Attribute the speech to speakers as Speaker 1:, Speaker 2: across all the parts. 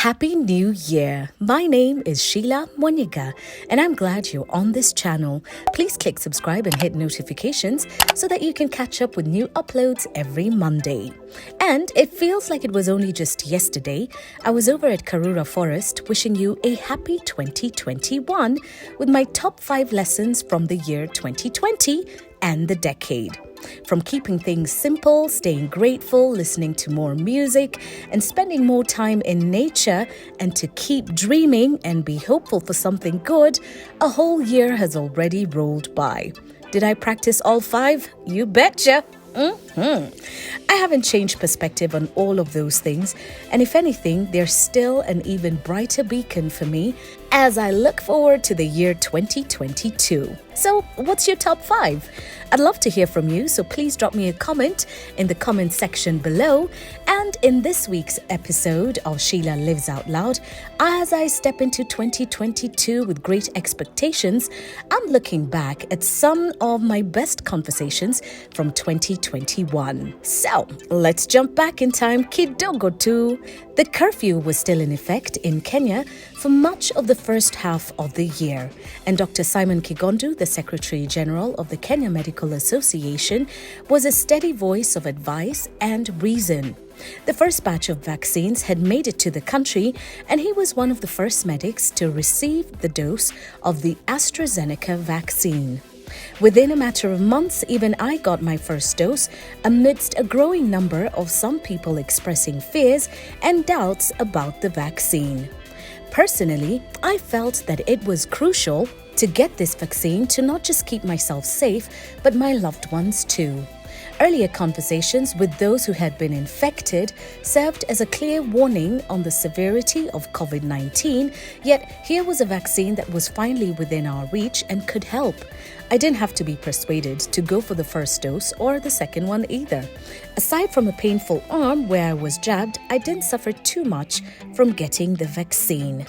Speaker 1: Happy New Year! My name is Sheila Moniga and I'm glad you're on this channel. Please click subscribe and hit notifications so that you can catch up with new uploads every Monday. And it feels like it was only just yesterday. I was over at Karura Forest wishing you a happy 2021 with my top 5 lessons from the year 2020 and the decade. From keeping things simple, staying grateful, listening to more music, and spending more time in nature, and to keep dreaming and be hopeful for something good, a whole year has already rolled by. Did I practice all 5? You betcha! I haven't changed perspective on all of those things, and if anything, they're still an even brighter beacon for me as I look forward to the year 2022. So, what's your top 5? I'd love to hear from you, so please drop me a comment in the comment section below. And in this week's episode of Sheila Lives Out Loud, as I step into 2022 with great expectations, I'm looking back at some of my best conversations from 2021. So, let's jump back in time kidogo too. The curfew was still in effect in Kenya for much of the first half of the year, and Dr. Simon Kigondu, the Secretary General of the Kenya Medical Association, was a steady voice of advice and reason. The first batch of vaccines had made it to the country, and he was one of the first medics to receive the dose of the AstraZeneca vaccine. Within a matter of months, even I got my first dose amidst a growing number of some people expressing fears and doubts about the vaccine. Personally, I felt that it was crucial to get this vaccine to not just keep myself safe, but my loved ones too. Earlier conversations with those who had been infected served as a clear warning on the severity of COVID-19, yet here was a vaccine that was finally within our reach and could help. I didn't have to be persuaded to go for the first dose or the second one either. Aside from a painful arm where I was jabbed, I didn't suffer too much from getting the vaccine.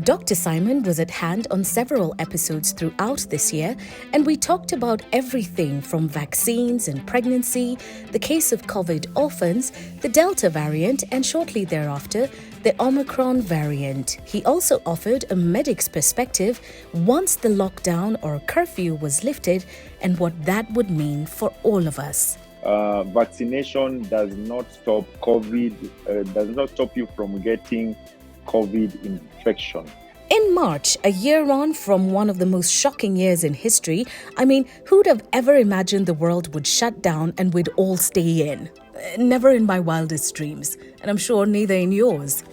Speaker 1: Dr. Simon was at hand on several episodes throughout this year, and we talked about everything from vaccines and pregnancy, the case of COVID orphans, the Delta variant, and shortly thereafter, the Omicron variant. He also offered a medic's perspective once the lockdown or curfew was lifted and what that would mean for all of us.
Speaker 2: Vaccination does not stop COVID, does not stop you from getting COVID infection.
Speaker 1: In March, a year on from one of the most shocking years in history, who'd have ever imagined the world would shut down and we'd all stay in? Never in my wildest dreams, and I'm sure neither in yours.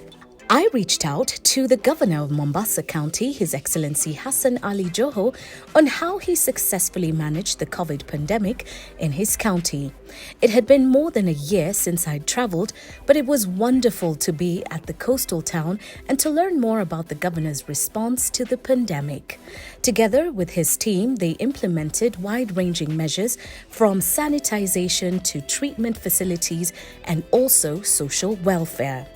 Speaker 1: I reached out to the governor of Mombasa County, His Excellency Hassan Ali Joho, on how he successfully managed the COVID pandemic in his county. It had been more than a year since I'd travelled, but it was wonderful to be at the coastal town and to learn more about the governor's response to the pandemic. Together with his team, they implemented wide-ranging measures from sanitization to treatment facilities and also social welfare.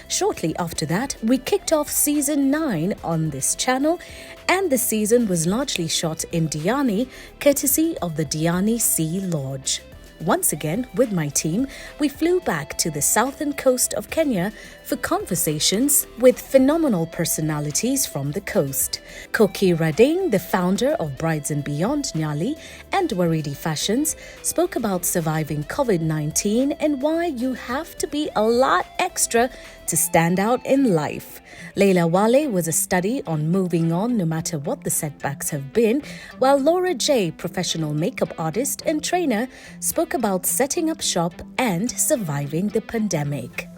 Speaker 1: Shortly after that, we kicked off season 9 on this channel, and the season was largely shot in Diani, courtesy of the Diani Sea Lodge. Once again, with my team, we flew back to the southern coast of Kenya for conversations with phenomenal personalities from the coast. Koki Rading, the founder of Brides and Beyond Nyali and Waridi Fashions, spoke about surviving COVID-19 and why you have to be a lot extra to stand out in life. Leila Wale was a study on moving on no matter what the setbacks have been, while Laura J, professional makeup artist and trainer, spoke about setting up shop and surviving the pandemic.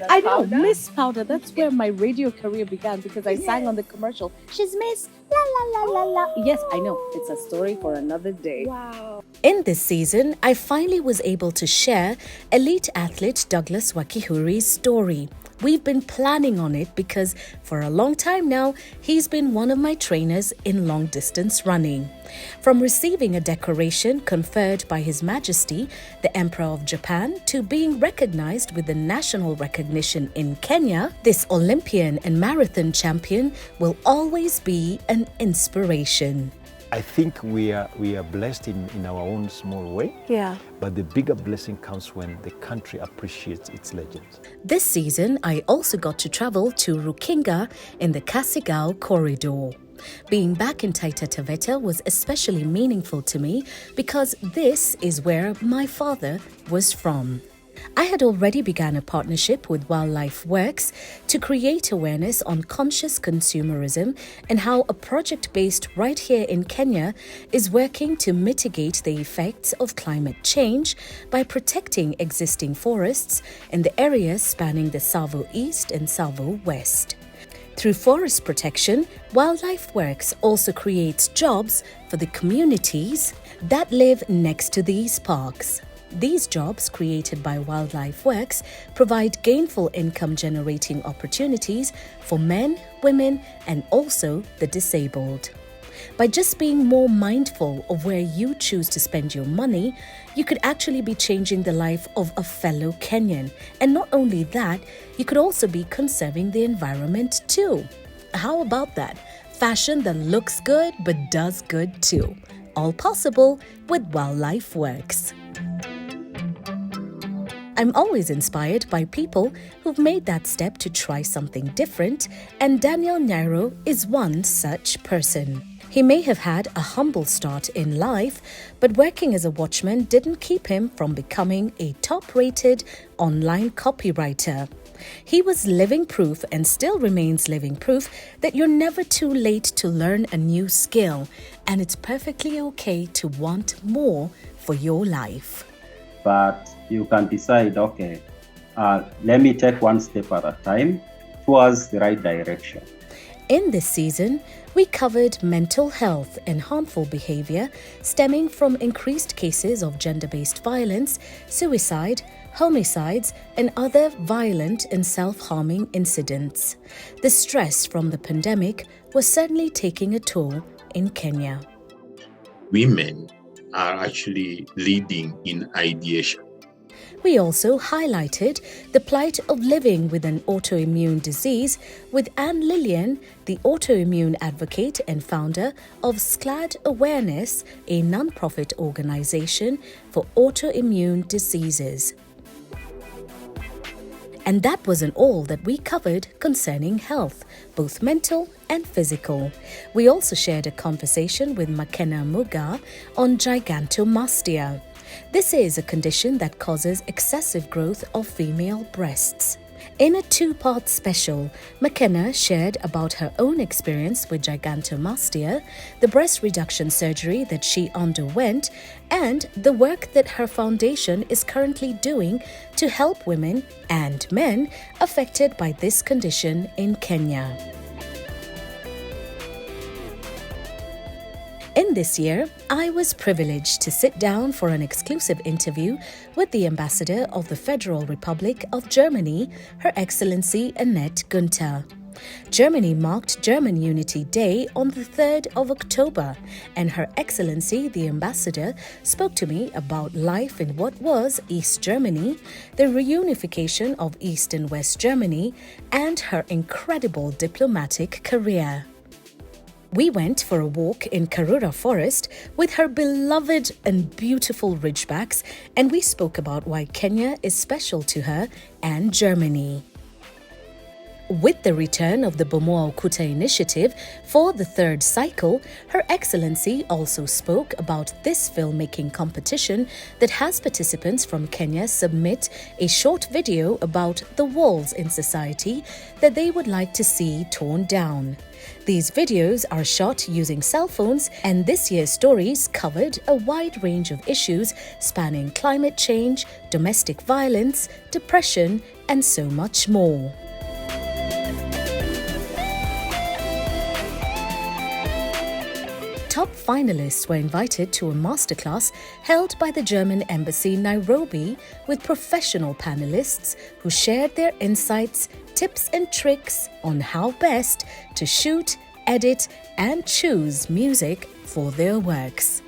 Speaker 3: I know, Miss Powder. That's where my radio career began because I sang on the commercial. She's Miss La La La La La. Yes, I know. It's a story for another day.
Speaker 1: Wow. In this season, I finally was able to share elite athlete Douglas Wakihuri's story. We've been planning on it because for a long time now, he's been one of my trainers in long distance running. From receiving a decoration conferred by His Majesty, the Emperor of Japan, to being recognized with the national recognition in Kenya, this Olympian and marathon champion will always be an inspiration.
Speaker 4: I think we are blessed in our own small way.
Speaker 3: Yeah.
Speaker 4: But the bigger blessing comes when the country appreciates its legends.
Speaker 1: This season, I also got to travel to Rukinga in the Kasigao corridor. Being back in Taita Taveta was especially meaningful to me because this is where my father was from. I had already begun a partnership with Wildlife Works to create awareness on conscious consumerism and how a project based right here in Kenya is working to mitigate the effects of climate change by protecting existing forests in the areas spanning the Tsavo East and Tsavo West. Through forest protection, Wildlife Works also creates jobs for the communities that live next to these parks. These jobs created by Wildlife Works provide gainful income generating opportunities for men, women, and also the disabled. By just being more mindful of where you choose to spend your money, you could actually be changing the life of a fellow Kenyan. And not only that, you could also be conserving the environment too. How about that? Fashion that looks good but does good too. All possible with Wildlife Works. I'm always inspired by people who've made that step to try something different, and Daniel Nyairo is one such person. He may have had a humble start in life, but working as a watchman didn't keep him from becoming a top-rated online copywriter. He was living proof and still remains living proof that you're never too late to learn a new skill, and it's perfectly okay to want more for your life.
Speaker 5: But you can decide, okay, let me take one step at a time towards the right direction.
Speaker 1: In this season, we covered mental health and harmful behavior stemming from increased cases of gender-based violence, suicide, homicides, and other violent and self-harming incidents. The stress from the pandemic was certainly taking a toll in Kenya.
Speaker 6: Women are actually leading in ideation.
Speaker 1: We also highlighted the plight of living with an autoimmune disease with Anne Lillian, the autoimmune advocate and founder of SCLAD Awareness, a non-profit organization for autoimmune diseases. And that wasn't all that we covered concerning health, both mental and physical. We also shared a conversation with Makena Muga on gigantomastia. This is a condition that causes excessive growth of female breasts. In a two-part special, McKenna shared about her own experience with gigantomastia, the breast reduction surgery that she underwent, and the work that her foundation is currently doing to help women and men affected by this condition in Kenya. In this year, I was privileged to sit down for an exclusive interview with the Ambassador of the Federal Republic of Germany, Her Excellency Annette Günther. Germany marked German Unity Day on the 3rd of October, and Her Excellency the Ambassador spoke to me about life in what was East Germany, the reunification of East and West Germany, and her incredible diplomatic career. We went for a walk in Karura Forest with her beloved and beautiful ridgebacks, and we spoke about why Kenya is special to her and Germany. With the return of the Bomoa Ukuta initiative for the third cycle, Her Excellency also spoke about this filmmaking competition that has participants from Kenya submit a short video about the walls in society that they would like to see torn down. These videos are shot using cell phones, and this year's stories covered a wide range of issues spanning climate change, domestic violence, depression, and so much more. Top finalists were invited to a masterclass held by the German Embassy Nairobi with professional panelists who shared their insights, tips and tricks on how best to shoot, edit and choose music for their works.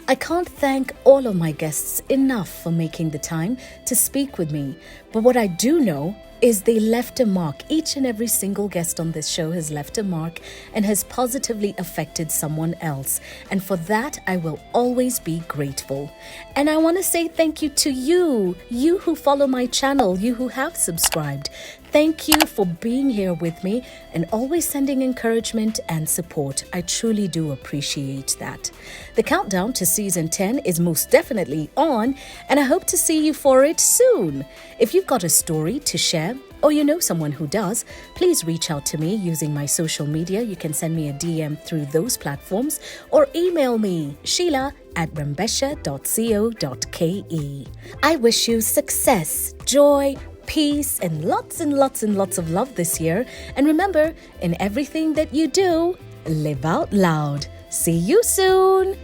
Speaker 1: I can't thank all of my guests enough for making the time to speak with me, but what I do know is they left a mark. Each and every single guest on this show has left a mark and has positively affected someone else. And for that, I will always be grateful. And I want to say thank you to you who follow my channel, you who have subscribed. Thank you for being here with me and always sending encouragement and support. I truly do appreciate that. The countdown to season 10 is most definitely on, and I hope to see you for it soon. If you've got a story to share, or you know someone who does, please reach out to me using my social media. You can send me a DM through those platforms or email me, sheila@rembesha.co.ke. I wish you success, joy, peace, and lots of love this year. And remember, in everything that you do, live out loud. See you soon.